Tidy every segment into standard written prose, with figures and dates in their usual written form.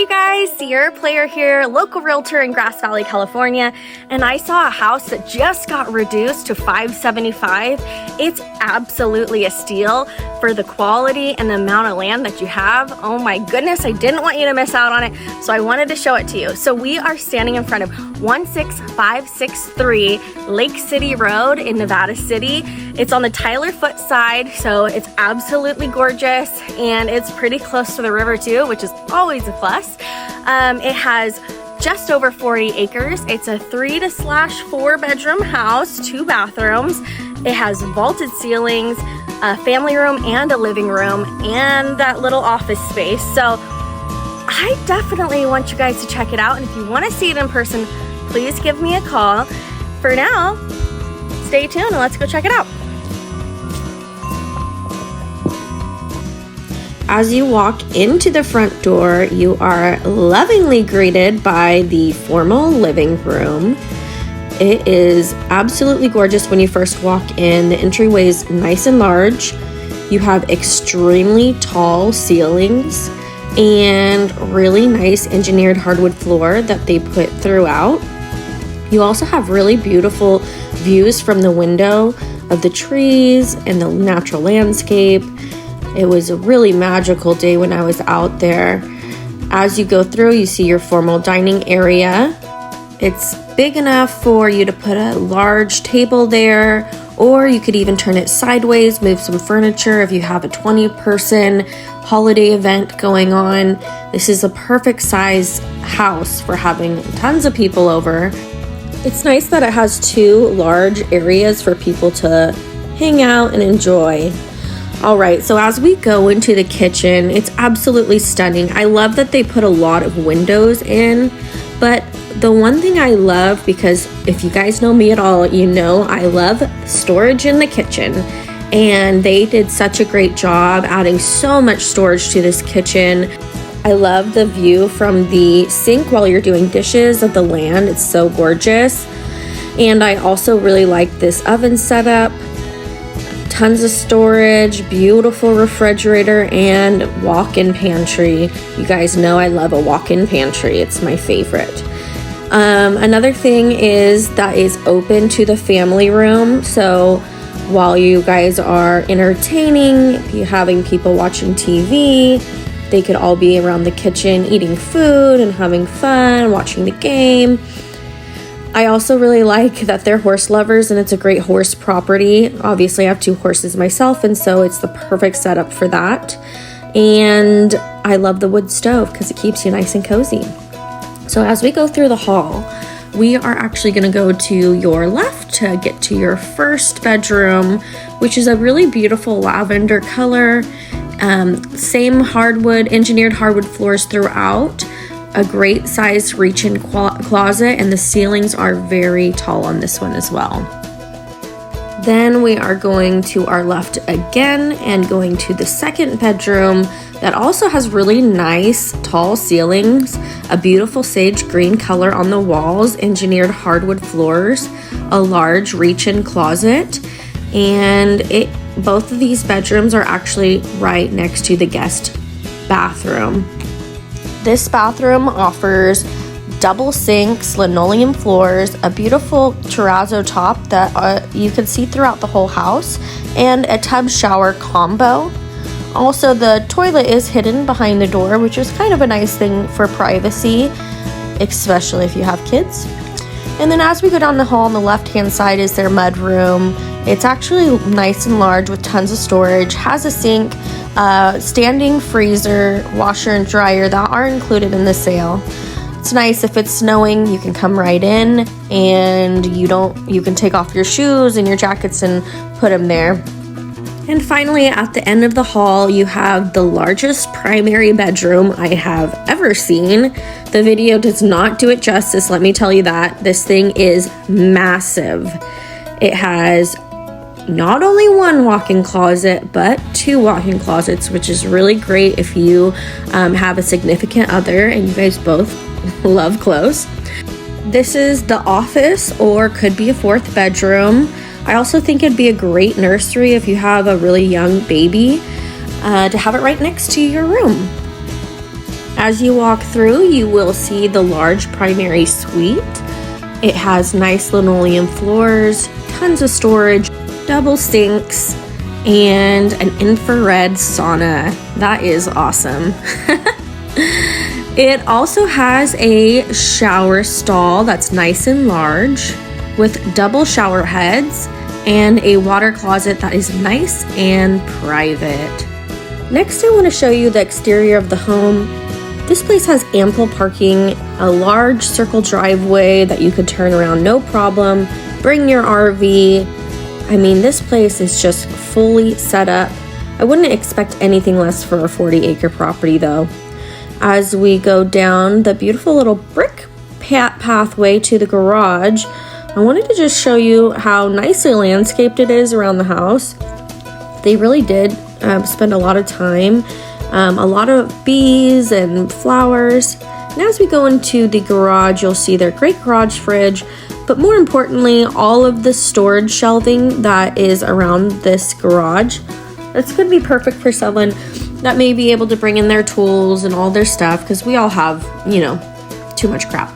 guys, Sierra Player here, local realtor in Grass Valley, California, and I saw a house that just got reduced to $575. It's absolutely a steal for the quality and the amount of land that you have. Oh my goodness, I didn't want you to miss out on it, so I wanted to show it to you. So we are standing in front of 16563 Lake City Road in Nevada City. It's on the Tyler Foot side, so it's absolutely gorgeous, and it's pretty close to the river too, which is always a plus. It has just over 40 acres. It's a 3/4 bedroom house, 2 bathrooms. It has vaulted ceilings, a family room and a living room, and that little office space. So I definitely want you guys to check it out, and if you want to see it in person, please give me a call. For now, stay tuned and let's go check it out. As you walk into the front door, you are lovingly greeted by the formal living room. It is absolutely gorgeous when you first walk in. The entryway is nice and large. You have extremely tall ceilings and really nice engineered hardwood floor that they put throughout. You also have really beautiful views from the window of the trees and the natural landscape. It was a really magical day when I was out there. As you go through, you see your formal dining area. It's big enough for you to put a large table there, or you could even turn it sideways, move some furniture if you have a 20-person holiday event going on. This is a perfect size house for having tons of people over. It's nice that it has 2 large areas for people to hang out and enjoy. All right, so as we go into the kitchen, it's absolutely stunning. I love that they put a lot of windows in, but the one thing I love, because if you guys know me at all, you know I love storage in the kitchen, and they did such a great job adding so much storage to this kitchen. I love the view from the sink while you're doing dishes of the land. It's so gorgeous. And I also really like this oven setup. Tons of storage, beautiful refrigerator, and walk-in pantry. You guys know I love a walk-in pantry. It's my favorite. Another thing is that is open to the family room. So while you guys are entertaining, you're having people watching TV, they could all be around the kitchen eating food and having fun, watching the game. I also really like that they're horse lovers, and it's a great horse property. Obviously, I have 2 horses myself, and so it's the perfect setup for that. And I love the wood stove because it keeps you nice and cozy. So as we go through the hall, we are actually going to go to your left to get to your first bedroom, which is a really beautiful lavender color. Same engineered hardwood floors throughout. A great size reach-in closet, and the ceilings are very tall on this one as well. Then we are going to our left again and going to the second bedroom that also has really nice tall ceilings, a beautiful sage green color on the walls, engineered hardwood floors, a large reach-in closet, and both of these bedrooms are actually right next to the guest bathroom. This bathroom offers double sinks, linoleum floors, a beautiful terrazzo top that you can see throughout the whole house, and a tub shower combo. Also, the toilet is hidden behind the door, which is kind of a nice thing for privacy, especially if you have kids. And then as we go down the hall, on the left-hand side is their mud room. It's actually nice and large with tons of storage, has a sink, standing freezer, washer and dryer that are included in the sale. It's nice if it's snowing, you can come right in, and you can take off your shoes and your jackets and put them there. And finally, at the end of the hall, you have the largest primary bedroom I have ever seen. The video does not do it justice, let me tell you that. This thing is massive. It has not only 1 walk-in closet, but 2 walk-in closets, which is really great if you have a significant other and you guys both love clothes. This is the office, or could be a 4th bedroom. I also think it'd be a great nursery if you have a really young baby, to have it right next to your room. As you walk through, you will see the large primary suite. It has nice linoleum floors, tons of storage, double sinks, and an infrared sauna. That is awesome. It also has a shower stall that's nice and large with double shower heads and a water closet that is nice and private. Next, I want to show you the exterior of the home. This place has ample parking, a large circle driveway that you could turn around no problem, bring your RV. I mean, this place is just fully set up. I wouldn't expect anything less for a 40-acre property though. As we go down the beautiful little brick pathway to the garage, I wanted to just show you how nicely landscaped it is around the house. They really did spend a lot of time, a lot of bees and flowers. And as we go into the garage, you'll see their great garage fridge, but more importantly, all of the storage shelving that is around this garage. It's going to be perfect for someone that may be able to bring in their tools and all their stuff, because we all have, you know, too much crap.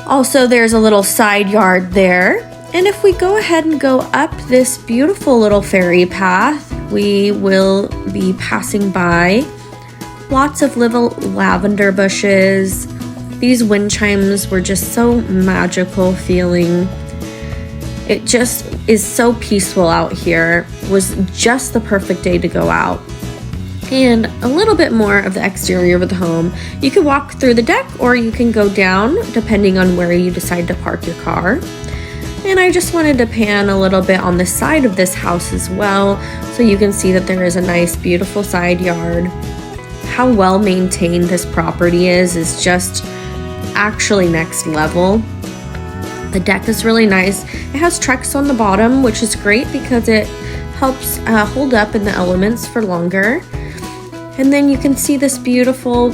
Also, there's a little side yard there. And if we go ahead and go up this beautiful little fairy path, we will be passing by lots of little lavender bushes. These wind chimes were just so magical feeling. It just is so peaceful out here. It was just the perfect day to go out. And a little bit more of the exterior of the home. You can walk through the deck or you can go down depending on where you decide to park your car. And I just wanted to pan a little bit on the side of this house as well, so you can see that there is a nice, beautiful side yard. How well maintained this property is just actually next level. The deck is really nice. It has Trex on the bottom, which is great because it helps hold up in the elements for longer. And then you can see this beautiful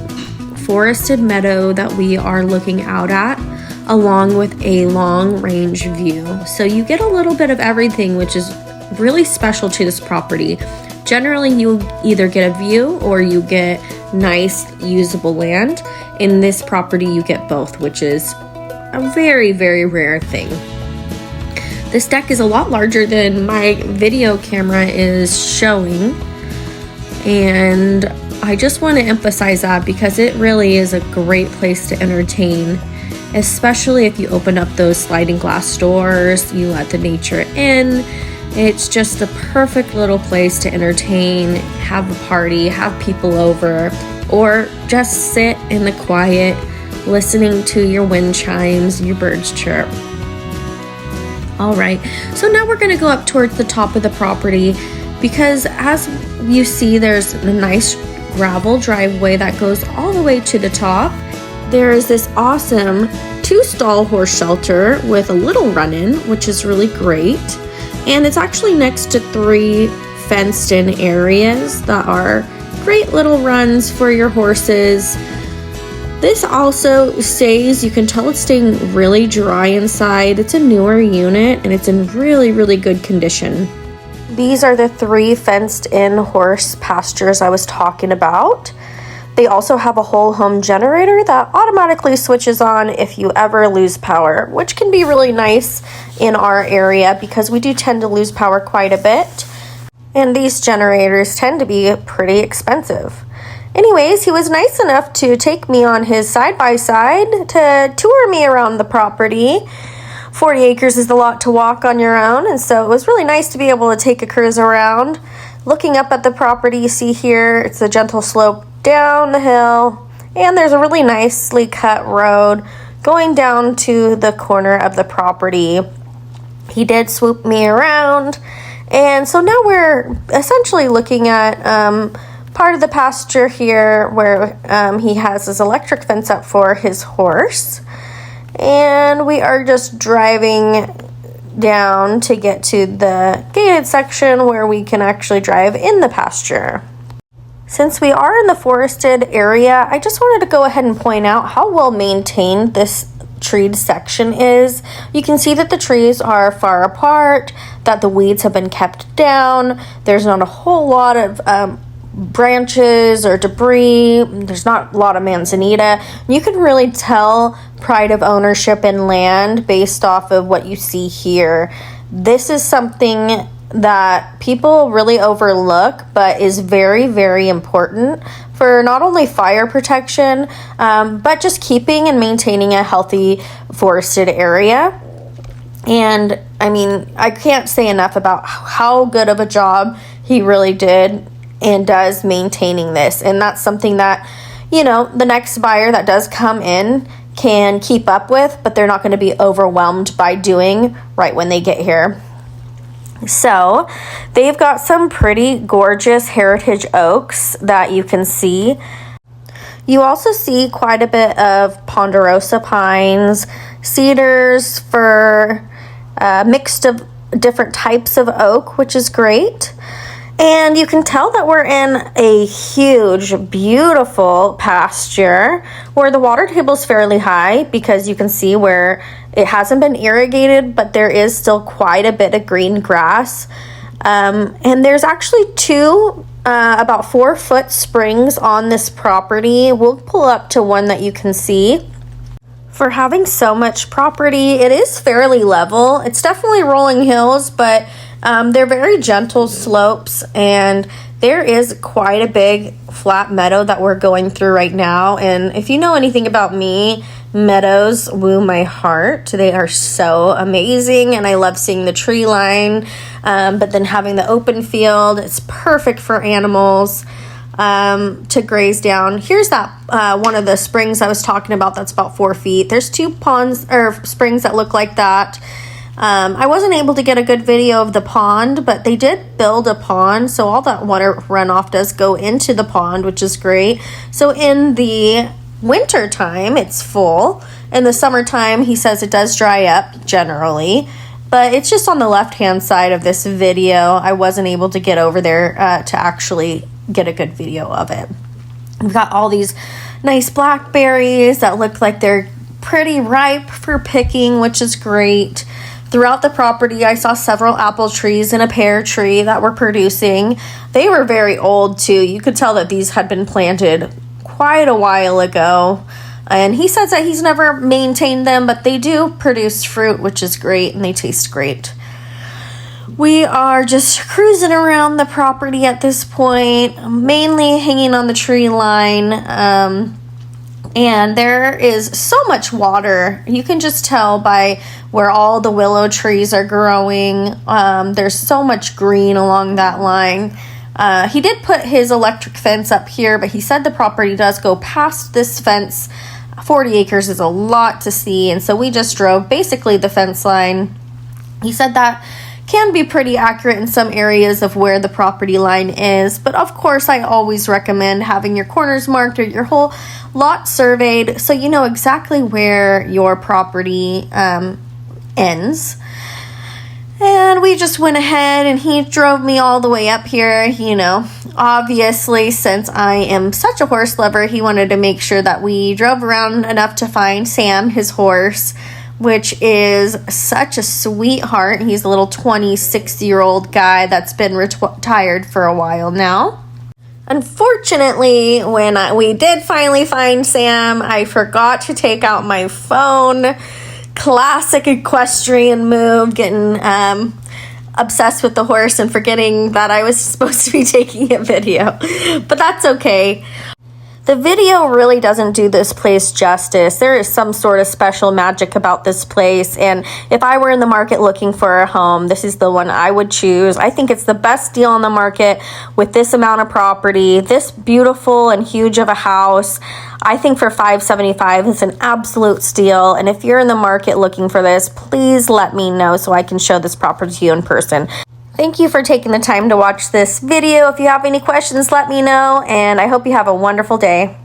forested meadow that we are looking out at, along with a long range view. So you get a little bit of everything, which is really special to this property. Generally, you either get a view or you get nice usable land. In this property, you get both, which is a very, very rare thing. This deck is a lot larger than my video camera is showing, and I just want to emphasize that because it really is a great place to entertain, especially if you open up those sliding glass doors, you let the nature in. It's just a perfect little place to entertain, have a party, have people over, or just sit in the quiet, listening to your wind chimes, your birds chirp. All right, so now we're gonna go up towards the top of the property, because as you see, there's a nice gravel driveway that goes all the way to the top. There is this awesome 2-stall horse shelter with a little run-in, which is really great. And it's actually next to 3 fenced-in areas that are great little runs for your horses. This also stays, you can tell it's staying really dry inside. It's a newer unit and it's in really, really good condition. These are the 3 fenced-in horse pastures I was talking about. They also have a whole home generator that automatically switches on if you ever lose power, which can be really nice in our area because we do tend to lose power quite a bit. And these generators tend to be pretty expensive. Anyways, he was nice enough to take me on his side-by-side to tour me around the property. 40 acres is a lot to walk on your own, and so it was really nice to be able to take a cruise around. Looking up at the property, you see here, it's a gentle slope down the hill, and there's a really nicely cut road going down to the corner of the property. He did swoop me around, and so now we're essentially looking at part of the pasture here where he has his electric fence up for his horse. And we are just driving down to get to the gated section where we can actually drive in the pasture. Since we are in the forested area, I just wanted to go ahead and point out how well maintained this treed section is. You can see that the trees are far apart, that the weeds have been kept down. There's not a whole lot of branches or debris. There's not a lot of manzanita. You can really tell pride of ownership in land based off of what you see here. This is something that people really overlook, but is very, very important for not only fire protection, but just keeping and maintaining a healthy forested area. And I mean, I can't say enough about how good of a job he really did and does maintaining this. And that's something that, you know, the next buyer that does come in can keep up with, but they're not going to be overwhelmed by doing right when they get here. So they've got some pretty gorgeous heritage oaks that you can see. You also see quite a bit of ponderosa pines, cedars, fir, mixed of different types of oak, which is great. And you can tell that we're in a huge, beautiful pasture where the water table is fairly high, because you can see where it hasn't been irrigated, but there is still quite a bit of green grass. And there's actually two about 4-foot springs on this property. We'll pull up to one that you can see. For having so much property, it is fairly level. It's definitely rolling hills, but they're very gentle slopes, and there is quite a big flat meadow that we're going through right now. And if you know anything about me, meadows woo my heart. They are so amazing, and I love seeing the tree line, but then having the open field, it's perfect for animals to graze down. Here's that one of the springs I was talking about that's about 4 feet. There's 2 ponds or springs that look like that. I wasn't able to get a good video of the pond, but they did build a pond, so all that water runoff does go into the pond, which is great. So in the winter time, it's full. In the summertime, he says it does dry up generally, but it's just on the left-hand side of this video. I wasn't able to get over there to actually get a good video of it. We've got all these nice blackberries that look like they're pretty ripe for picking, which is great. Throughout the property, I saw several apple trees and a pear tree that were producing. They were very old too. You could tell that these had been planted quite a while ago. And he says that he's never maintained them, but they do produce fruit, which is great, and they taste great. We are just cruising around the property at this point, mainly hanging on the tree line. And there is so much water. You can just tell by where all the willow trees are growing. There's so much green along that line. He did put his electric fence up here, but he said the property does go past this fence. 40 acres is a lot to see, and so we just drove basically the fence line. He said that can be pretty accurate in some areas of where the property line is, but of course I always recommend having your corners marked or your whole lot surveyed so you know exactly where your property ends. And we just went ahead and he drove me all the way up here. You know, obviously, since I am such a horse lover, he wanted to make sure that we drove around enough to find Sam, his horse, which is such a sweetheart. He's a little 26-year-old guy that's been retired for a while now. Unfortunately, when we did finally find Sam, I forgot to take out my phone. Classic equestrian move, getting obsessed with the horse and forgetting that I was supposed to be taking a video. But that's okay. The video really doesn't do this place justice. There is some sort of special magic about this place, and if I were in the market looking for a home, this is the one I would choose. I think it's the best deal on the market with this amount of property, this beautiful and huge of a house. I think for $575 it's an absolute steal, and if you're in the market looking for this, please let me know so I can show this property to you in person. Thank you for taking the time to watch this video. If you have any questions, let me know, and I hope you have a wonderful day.